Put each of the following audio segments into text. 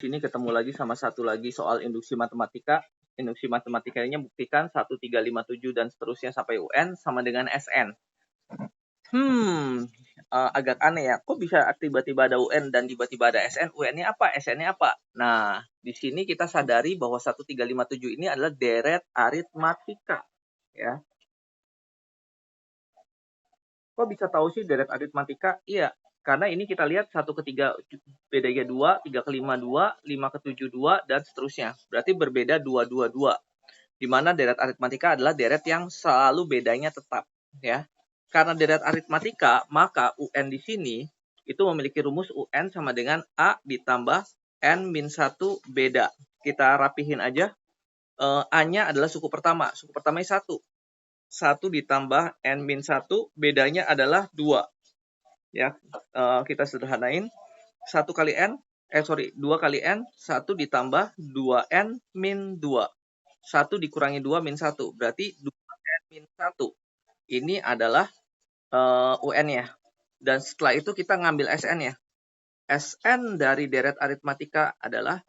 sini ketemu lagi sama satu lagi soal induksi matematika. Induksi matematikanya buktikan 1357 dan seterusnya sampai UN sama dengan SN. Agak aneh ya. Kok bisa tiba-tiba ada UN dan tiba-tiba ada SN? UN-nya apa? SN-nya apa? Nah, di sini kita sadari bahwa 1357 ini adalah deret aritmatika. Ya. Kok bisa tahu sih deret aritmatika? Iya, karena ini kita lihat 1 ke 3 bedanya 2, 3 ke 5 2, 5 ke 7 2, dan seterusnya. Berarti berbeda 2, 2, 2. Di mana deret aritmatika adalah deret yang selalu bedanya tetap. Ya. Karena deret aritmatika, maka UN di sini itu memiliki rumus UN sama dengan A ditambah N-1 beda. Kita rapihin aja. A-nya adalah suku pertama. Suku pertamanya 1. 1 ditambah N-1, bedanya adalah 2. Ya, kita sederhanain. 2 kali N, 1 ditambah 2N min 2. 1 dikurangi 2 min 1, berarti 2N min 1. Ini adalah UN-nya. Dan setelah itu kita ngambil SN-nya. SN dari deret aritmatika adalah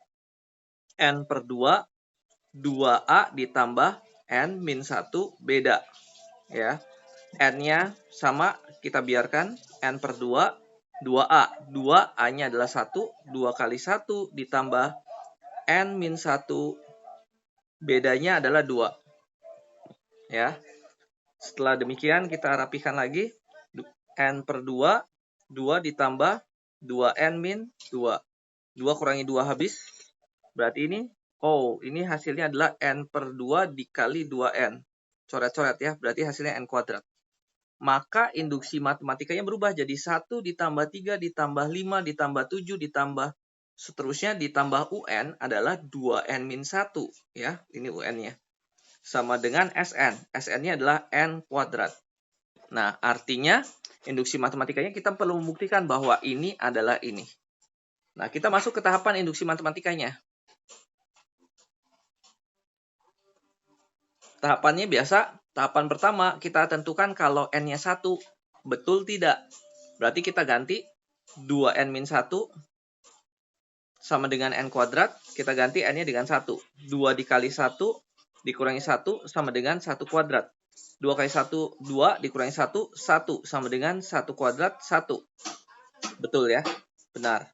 N per 2, 2A ditambah N min 1 beda. Ya. N-nya sama, kita biarkan N per 2, 2A. 2A-nya adalah 1, 2 kali 1 ditambah N min 1, bedanya adalah 2. Ya. Setelah demikian, kita rapikan lagi. N per 2, 2 ditambah 2N min 2. 2 kurangi 2 habis. Berarti ini hasilnya adalah N per 2 dikali 2N. Coret-coret ya, berarti hasilnya N kuadrat. Maka induksi matematikanya berubah jadi 1 ditambah 3 ditambah 5 ditambah 7 ditambah seterusnya ditambah UN adalah 2N min 1. Ya, ini UN-nya. Sama dengan SN. SN-nya adalah N kuadrat. Nah, artinya induksi matematikanya kita perlu membuktikan bahwa ini adalah ini. Nah, kita masuk ke tahapan induksi matematikanya. Tahapannya biasa. Tahapan pertama, kita tentukan kalau N-nya 1. Betul tidak? Berarti kita ganti 2N min 1 sama dengan N kuadrat. Kita ganti N-nya dengan 1. 2 dikali 1 dikurangi 1 sama dengan 1 kuadrat. 2 kali 1, 2 dikurangi 1, 1 sama dengan 1 kuadrat, 1. Betul ya? Benar.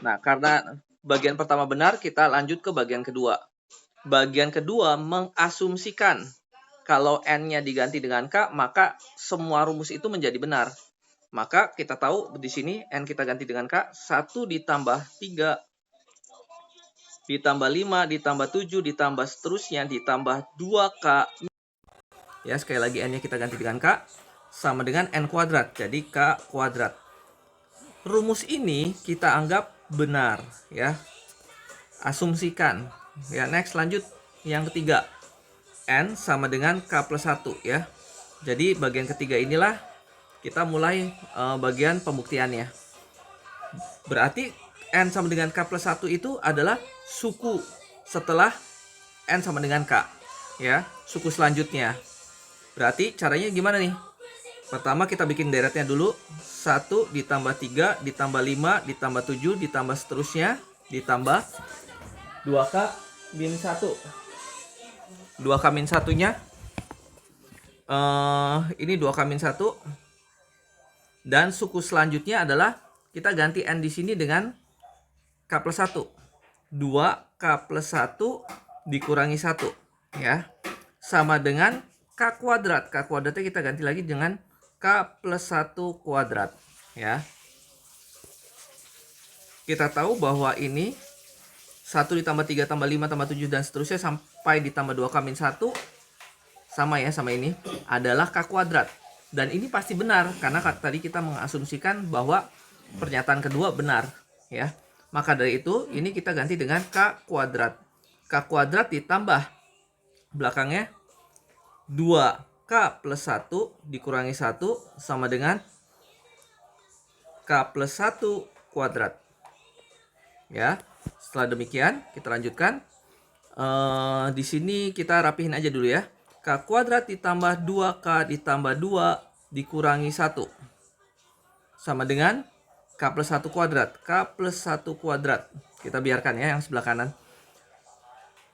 Nah, karena bagian pertama benar, kita lanjut ke bagian kedua. Bagian kedua mengasumsikan kalau N-nya diganti dengan K, maka semua rumus itu menjadi benar. Maka kita tahu di sini N kita ganti dengan K, 1 ditambah 3, ditambah 5, ditambah 7, ditambah seterusnya, ditambah 2K. Ya, sekali lagi N-nya kita ganti dengan K, sama dengan N kuadrat, jadi K kuadrat. Rumus ini kita anggap benar, ya. Asumsikan. Ya, next lanjut yang ketiga. N sama dengan K plus 1, ya. Jadi bagian ketiga inilah kita mulai bagian pembuktiannya. Berarti N sama dengan K plus 1 itu adalah suku setelah N sama dengan K, ya. Suku selanjutnya. Berarti caranya gimana nih? Pertama kita bikin deretnya dulu. 1 ditambah 3 ditambah 5 ditambah 7 ditambah seterusnya ditambah 2K min 1. 2K min 1-nya ini 2K min 1. Dan suku selanjutnya adalah kita ganti N di sini dengan K plus 1. 2K plus 1 dikurangi 1, ya. Sama dengan K kuadrat. K kuadratnya kita ganti lagi dengan K plus 1 kuadrat, ya. Kita tahu bahwa ini 1 ditambah 3 tambah 5 tambah 7 dan seterusnya sampai ditambah 2K min 1 sama ya sama ini adalah K kuadrat. Dan ini pasti benar karena tadi kita mengasumsikan bahwa pernyataan kedua benar, ya. Maka dari itu ini kita ganti dengan K kuadrat. K kuadrat ditambah belakangnya 2K plus 1 dikurangi 1 sama dengan K plus 1 kuadrat. Ya, setelah demikian kita lanjutkan. Di sini kita rapihin aja dulu ya. K kuadrat ditambah 2K ditambah 2 dikurangi 1 sama dengan K plus 1 kuadrat. K plus 1 kuadrat. Kita biarkan ya yang sebelah kanan.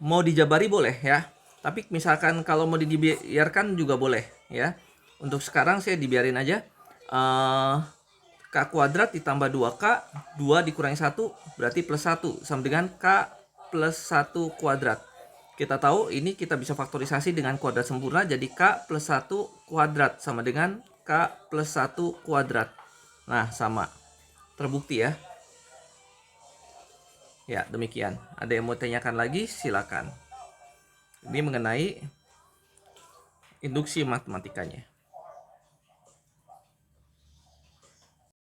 Mau dijabari boleh ya. Tapi misalkan kalau mau dibiarkan juga boleh ya. Untuk sekarang saya dibiarin aja. K kuadrat ditambah 2K, 2 dikurangi 1 berarti plus 1 sama dengan K plus 1 kuadrat. Kita tahu ini kita bisa faktorisasi dengan kuadrat sempurna, jadi K plus 1 kuadrat sama dengan K plus 1 kuadrat. Nah, sama. Terbukti ya. Ya, demikian. Ada yang mau tanyakan lagi? Silakan. Ini mengenai induksi matematikanya.